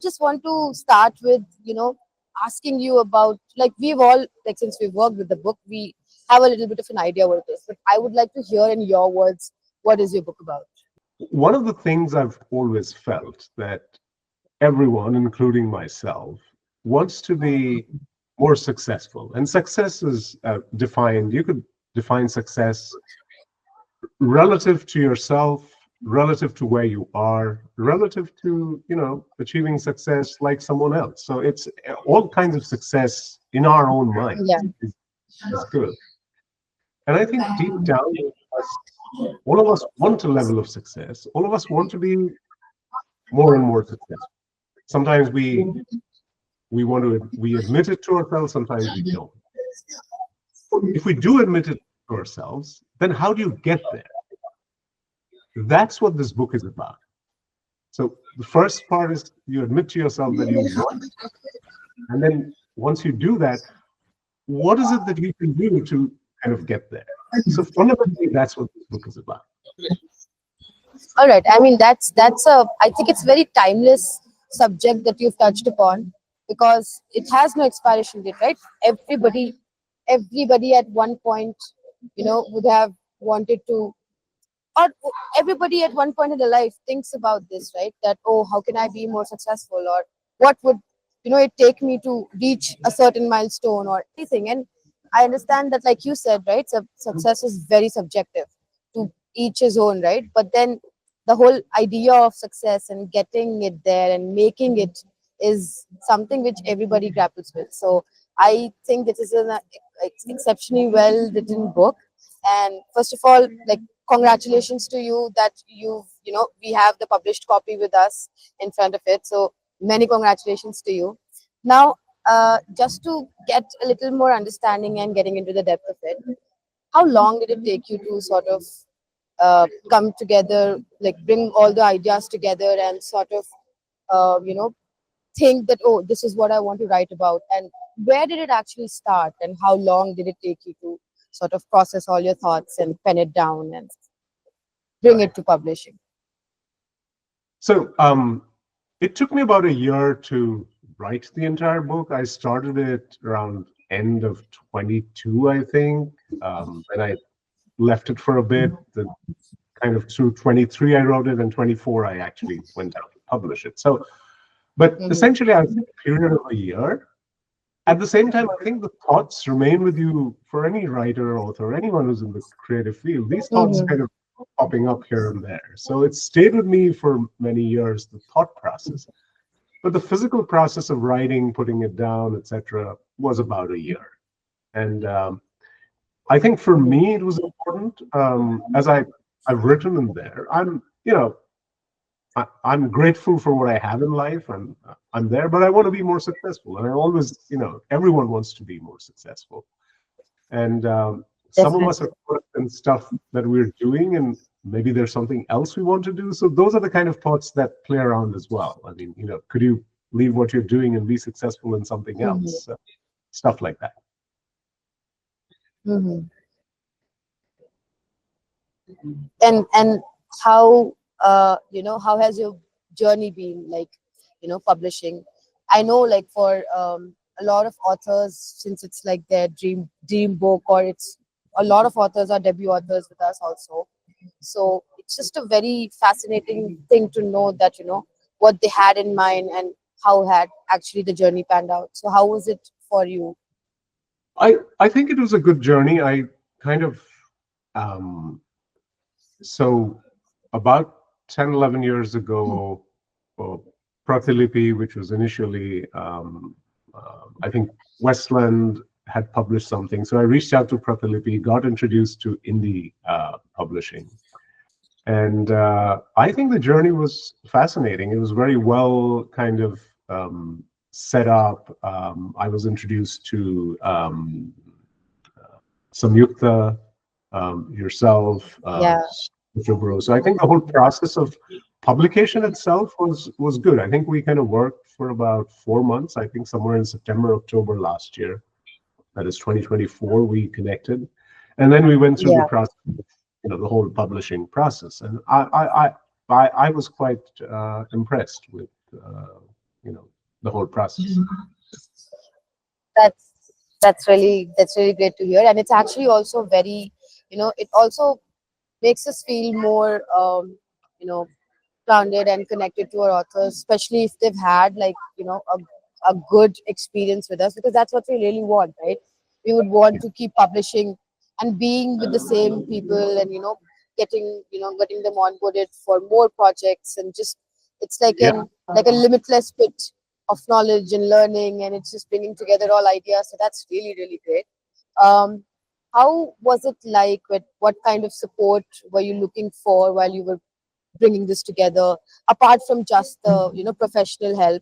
just want to start with, asking you about, like, we've all, like, since we've worked with the book, we have a little bit of an idea what it is. But I would like to hear in your words, what is your book about? One of the things I've always felt that everyone, including myself, wants to be more successful. And success is defined, you could define success relative to yourself, relative to where you are, relative to, achieving success like someone else. So it's all kinds of success in our own mind Yeah. is good. And I think deep down, all of us want a level of success. All of us want to be more and more successful. Sometimes we admit it to ourselves, sometimes we don't. If we do admit it to ourselves, then how do you get there? That's what this book is about. So the first part is you admit to yourself that you want, and then once you do that, what is it that you can do to kind of get there? So fundamentally, that's what this book is about. All right. I mean, I think it's very timeless subject that you've touched upon, because it has no expiration date, right? Everybody at one point, would have wanted to, or everybody at one point in their life thinks about this, right? That, oh, how can I be more successful, or what would, it take me to reach a certain milestone or anything. And I understand that, like you said, right, success is very subjective, to each his own, right? But then the whole idea of success and getting it there and making it is something which everybody grapples with. So I think this is an exceptionally well written book. And first of all, like, congratulations to you that we have the published copy with us in front of it. So many congratulations to you. Now, just to get a little more understanding and getting into the depth of it, how long did it take you to sort of come together, like bring all the ideas together and sort of, think that, oh, this is what I want to write about? And where did it actually start, and how long did it take you to sort of process all your thoughts and pen it down and bring it to publishing? So it took me about a year to write the entire book. I started it around end of 22, I think, and I left it for a bit. Then kind of through 23, I wrote it, and 24, I actually went out to publish it. So, but essentially, I think a period of a year. At the same time, I think the thoughts remain with you for any writer, author, anyone who's in the creative field. These thoughts kind of popping up here and there. So it stayed with me for many years, the thought process. But the physical process of writing, putting it down, etc., was about a year. And I think for me, it was important. As I've written in there, I'm grateful for what I have in life, and I'm there, but I want to be more successful. And I always, everyone wants to be more successful. And some of us are caught up in stuff that we're doing, and maybe there's something else we want to do. So those are the kind of thoughts that play around as well. I mean, could you leave what you're doing and be successful in something else? Stuff like that. And how, how has your journey been, like, publishing? I know, like, for a lot of authors, since it's like their dream book, or it's a lot of authors are debut authors with us also. So it's just a very fascinating thing to know that, what they had in mind and how had actually the journey panned out. So how was it for you? I think it was a good journey. I kind of so about 10, 11 years ago, Pratilipi, which was initially, I think Westland had published something. So I reached out to Pratilipi, got introduced to indie publishing. And I think the journey was fascinating. It was very well kind of set up. I was introduced to Samyukta, yourself, so I think the whole process of publication itself was good. I think we kind of worked for about 4 months. I think somewhere in September, October last year, that is 2024, we connected, and then we went through the process, the whole publishing process. And I was quite impressed with the whole process. That's that's really great to hear, and it's actually also very, it also makes us feel more, you know, grounded and connected to our authors, especially if they've had like, a good experience with us, because that's what we really want, right? We would want to keep publishing and being with the same people, and getting them onboarded for more projects, and just it's like Yeah. a limitless pit of knowledge and learning, and it's just bringing together all ideas. So that's really really great. um, how was it like? What kind of support were you looking for while you were bringing this together, apart from just the professional help?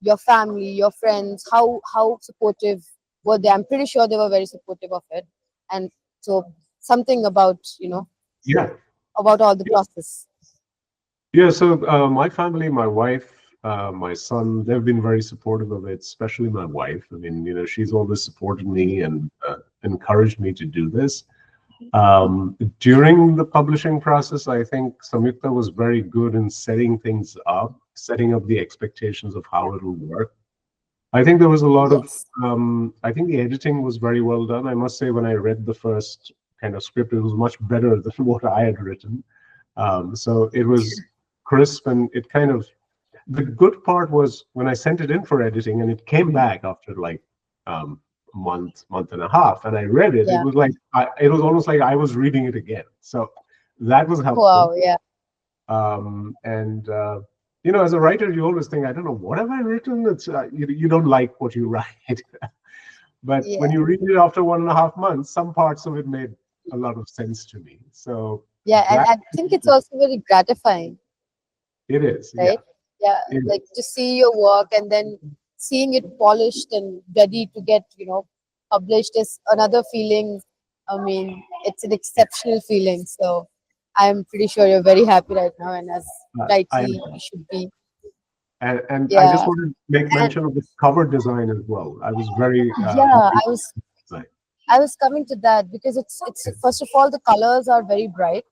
Your family, your friends, how supportive were they? I'm pretty sure they were very supportive of it. And so, something about Yeah. about all the process. Yeah, so my family, my wife, my son, they've been very supportive of it, especially my wife. I mean, she's always supported me and encouraged me to do this. During the publishing process, I think Samyukta was very good in setting up the expectations of how it'll work. I think there was a lot of, Yes. I think the editing was very well done. I must say, when I read the first kind of script, it was much better than what I had written. So it was crisp, and it kind of, the good part was when I sent it in for editing and it came back after like a month and a half, and I read it, it Yeah. was like it was almost like I was reading it again. So that was helpful. Wow. Yeah. And as a writer, you always think, I don't know, what have I written? It's you don't like what you write, but when Yeah. you read it after 1.5 months, some parts of it made a lot of sense to me. So Yeah. And that I think it's also very gratifying, it is, yeah. right? Yeah, It like is. to see your work and then seeing it polished and ready to get, published is another feeling. I mean, it's an exceptional feeling. So I'm pretty sure you're very happy right now, and as I rightly am. you should be. And I just Yeah. want to make And mention of the cover design as well. I was very yeah, happy I with was the design. I was coming to that because it's first of all the colors are very bright.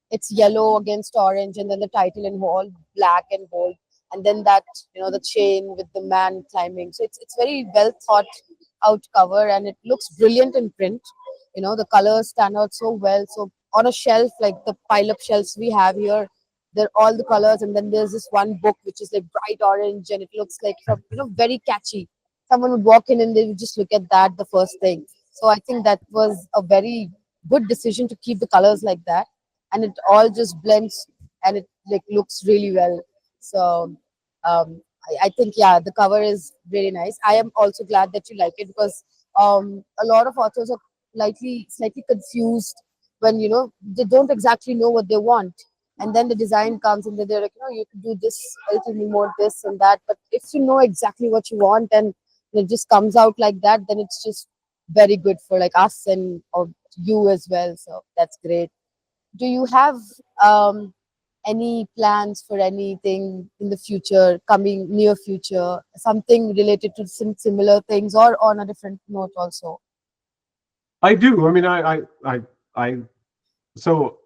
It's yellow against orange, and then the title in all black and gold, and then that the chain with the man climbing. So it's very well thought out cover, and it looks brilliant in print. The colors stand out so well. So on a shelf, like the pile up shelves we have here, they're all the colors, and then there's this one book which is like bright orange, and it looks like from very catchy. Someone would walk in and they would just look at that the first thing. So I think that was a very good decision to keep the colors like that, and it all just blends, and it like looks really well. So I think, yeah, the cover is really nice. I am also glad that you like it, because a lot of authors are slightly confused when they don't exactly know what they want, and then the design comes and then they're like, you could do this a little bit more, this and that. But if you know exactly what you want and it just comes out like that, then it's just very good for like us and or you as well. So that's great. Do you have um, any plans for anything in the future, coming near future, something related to similar things, or on a different note also? I do. I mean, I so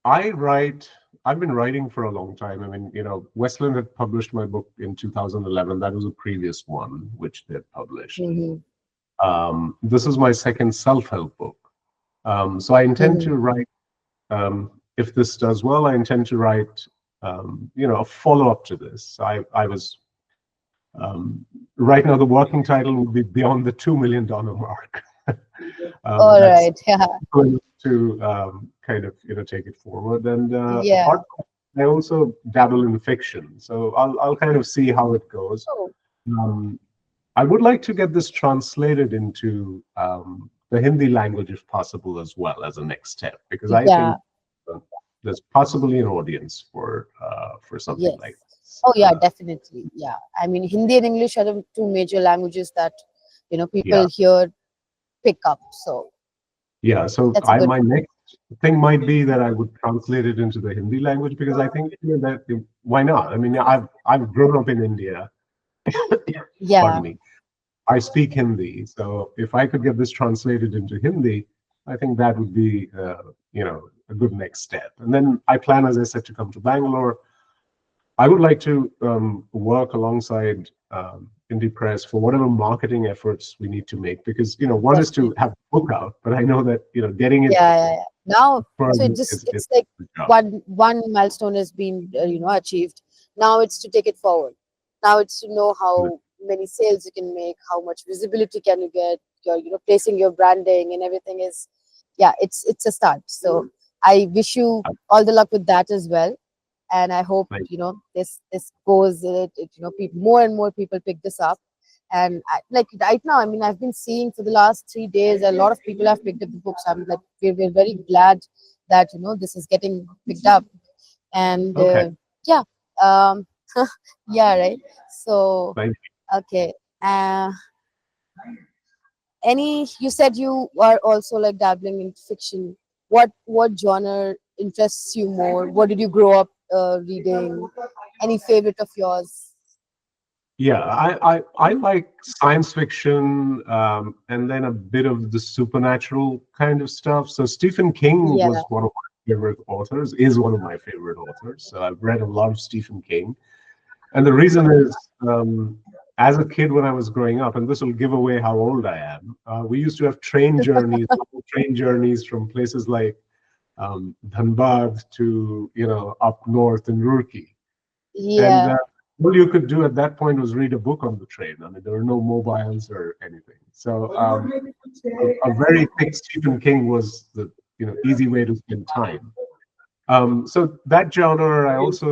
I write. I've been writing for a long time. I mean, Westland had published my book in 2011. That was a previous one which they had published. Hmm. This is my second self-help book. So I intend Hmm. to write. If this does well, I intend to write, a follow-up to this. I was right now, the working title would be Beyond the $2 Million Mark. All That's right. Yeah. going to kind of take it forward. And Yeah. apart from that, I also dabble in fiction, so I'll kind of see how it goes. Oh, Um, I would like to get this translated into the Hindi language, if possible, as well as a next step, because I yeah. think uh, there's possibly an audience for something Yes. like this. Oh, yeah, definitely. Yeah. I mean, Hindi and English are the two major languages that, Yeah, people here pick up. So yeah. So that's a good my next thing might be that I would translate it into the Hindi language, because I think that why not? I mean, I've grown up in India. Pardon Yeah. me. I speak Hindi, so if I could get this translated into Hindi, I think that would be a good next step. And then I plan, as I said, to come to Bangalore. I would like to work alongside indie press for whatever marketing efforts we need to make, because one is to Definitely. have the book out, but I know that getting it Yeah, yeah, yeah. Now, so further it just is it's like the job. one milestone has been achieved. Now it's to take it forward. Now it's to know how many sales you can make, how much visibility can you get, your placing your branding and everything is, yeah, it's a start. So I wish you all the luck with that as well, and I hope Like, this goes people, more and more people pick this up. And like right now, I mean, I've been seeing for the last 3 days a lot of people have picked up the books. I'm like, we're very glad that this is getting picked up. And okay, yeah, um yeah, right. So like, okay, any, you said you are also like dabbling in fiction. What genre interests you more? What did you grow up reading? Any favorite of yours? yeah, I like science fiction, and then a bit of the supernatural kind of stuff. So Stephen King Yeah, was one of my favorite authors, is one of my favorite authors. So I've read a lot of Stephen King. And the reason is, as a kid when I was growing up, and this will give away how old I am, we used to have train journeys from places like Dhanbad to, up north in Roorkee. And yeah. all you could do at that point was read a book on the train. I mean, there were no mobiles or anything. So a very thick Stephen King was the easy way to spend time. So that genre, I also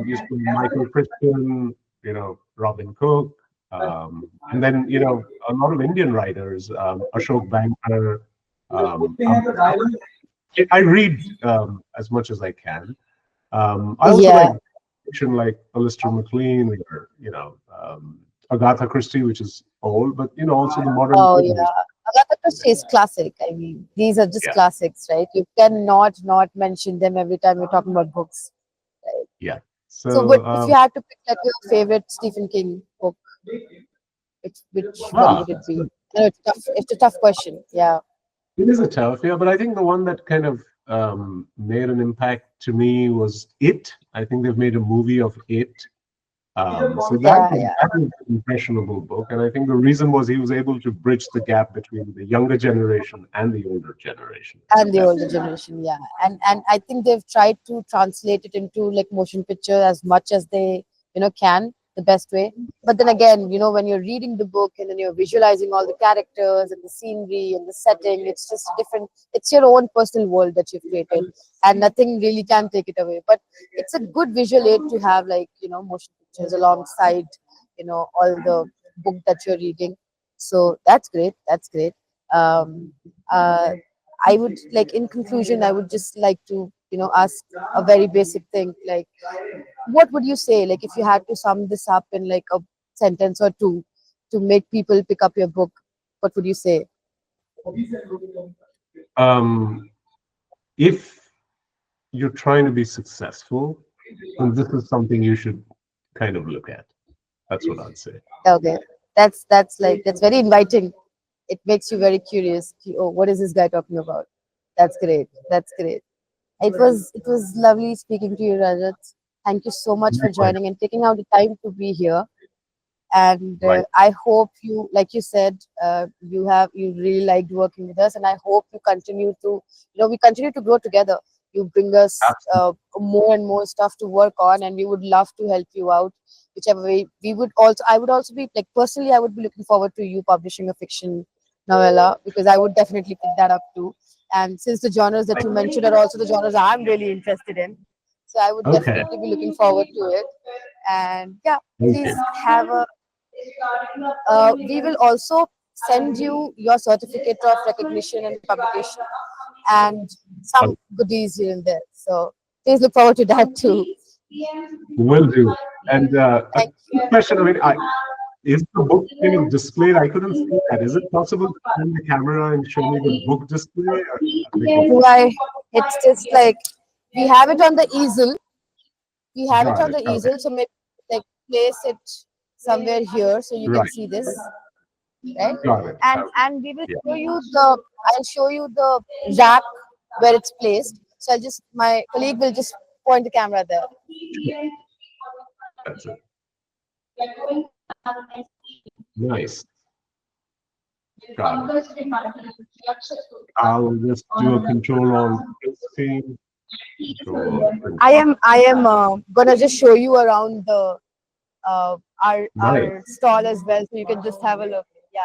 used to Michael Crichton, Robin Cook, and then a lot of Indian writers, Ashok Bankar. I read as much as I can. I also like Yeah. fiction like Alistair MacLean or Agatha Christie, which is old, but also the modern Oh novels. yeah. Agatha Christie is classic. I mean, these are just Yeah, classics, right? You cannot not mention them every time you're talking about books. Right? yeah. So, So what if you had to pick like your favorite Stephen King book? Which one ah, would it be? I know it's tough. It's a tough question. Yeah. it is a tough, yeah, but I think the one that kind of made an impact to me was It. I think they've made a movie of It. So that Yeah, was, yeah. that was an impressionable book, and I think the reason was he was able to bridge the gap between the younger generation and the older generation. And the That, older generation, yeah. And I think they've tried to translate it into like motion picture as much as they can, the best way. But then again, when you're reading the book and then you're visualizing all the characters and the scenery and the setting, it's just a different, it's your own personal world that you've created, and nothing really can take it away. But it's a good visual aid to have, like motion pictures alongside all the book that you're reading. So that's great, that's great. um uh I would like, in conclusion, I would just like to, ask a very basic thing. Like, what would you say, like, if you had to sum this up in like a sentence or two to make people pick up your book, what would you say? um, if you're trying to be successful, then this is something you should kind of look at. That's what I'd say. Okay, that's like, that's very inviting. It makes you very curious. Oh, what is this guy talking about? That's great. That's great. It was lovely speaking to you, Rajat. Thank you so much for Likewise, joining and taking out the time to be here. And like, I hope you, like you said, you really liked working with us, and I hope you continue to, we continue to grow together. You bring us absolutely. more and more stuff to work on, and we would love to help you out whichever way. I would also be like, personally, I would be looking forward to you publishing a fiction novella, because I would definitely pick that up too. And since the genres that you mentioned are also the genres I'm really interested in, so I would Okay. definitely be looking forward to it. And yeah, Thank please you. have a we will also send you your certificate of recognition and publication and some Uh, goodies here and there. So please look forward to that too. Will do. And a Thank quick you. question. I mean, is the book kind of displayed? I couldn't see that. Is it possible to turn the camera and show me the book display? Or, because, Do I? It's just like we have it on the easel. We have it got on it. the Okay. easel, so maybe like place it somewhere here so you can Right. see this, right? Got it. And we will Yeah. show you the. I'll show you the rack where it's placed. So I'll just, my colleague will just point the camera there. That's it. Nice. Got it. I'll just do a control on screen. Control print out. I am gonna just show you around the Nice. our stall as well, so you can just have a look. Yeah,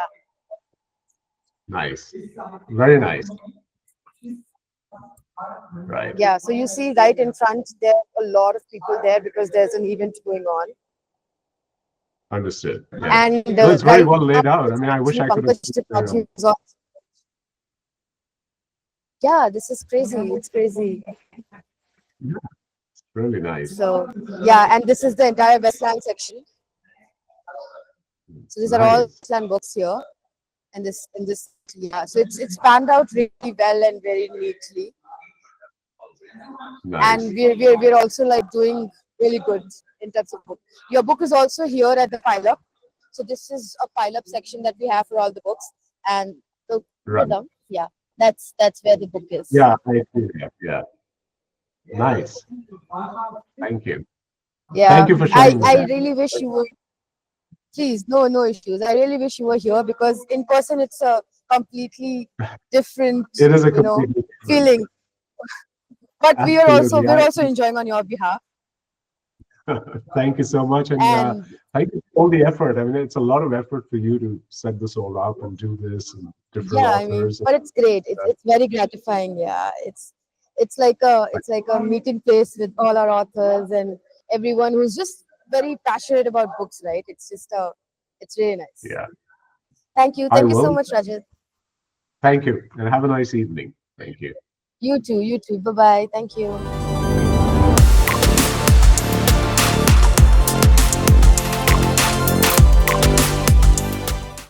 Nice. Very nice. Right. yeah. So you see, right in front, there are a lot of people there because there's an event going on, Understood. Yeah. and No, it's very right well now, laid out. I mean, I wish actually, I could have Pankaj seen there. Tripathi is on. Yeah, this is crazy. It's crazy. Yeah, it's really nice. So yeah, and this is the entire Westland section. So these are all Nice. Westland books here, and this yeah. So it's panned out really well and very neatly, Nice. and we're also like doing really good in terms of book. Your book is also here at the pile up. So this is a pile up section that we have for all the books, and the go Right. down. Yeah, that's where the book is. Yeah, I see that. Yeah. Nice. Thank you. Yeah, Thank you for showing me I that. really wish you would. Please, no issues. I really wish you were here because in person it's a completely different, It is a you know, completely different. feeling. But Absolutely. we're also enjoying on your behalf. Thank you so much. And And thank you for all the effort. I mean, it's a lot of effort for you to set this all up and do this and different yeah, I mean, authors. but it's great. Uh, It's very gratifying. Yeah, it's like a meeting place with all our authors and everyone who's just very passionate about books. Right? It's just it's really nice. yeah, I Thank you so will. much, Rajat. Thank you. And have a nice evening. Thank you. You too. Bye bye. Thank you.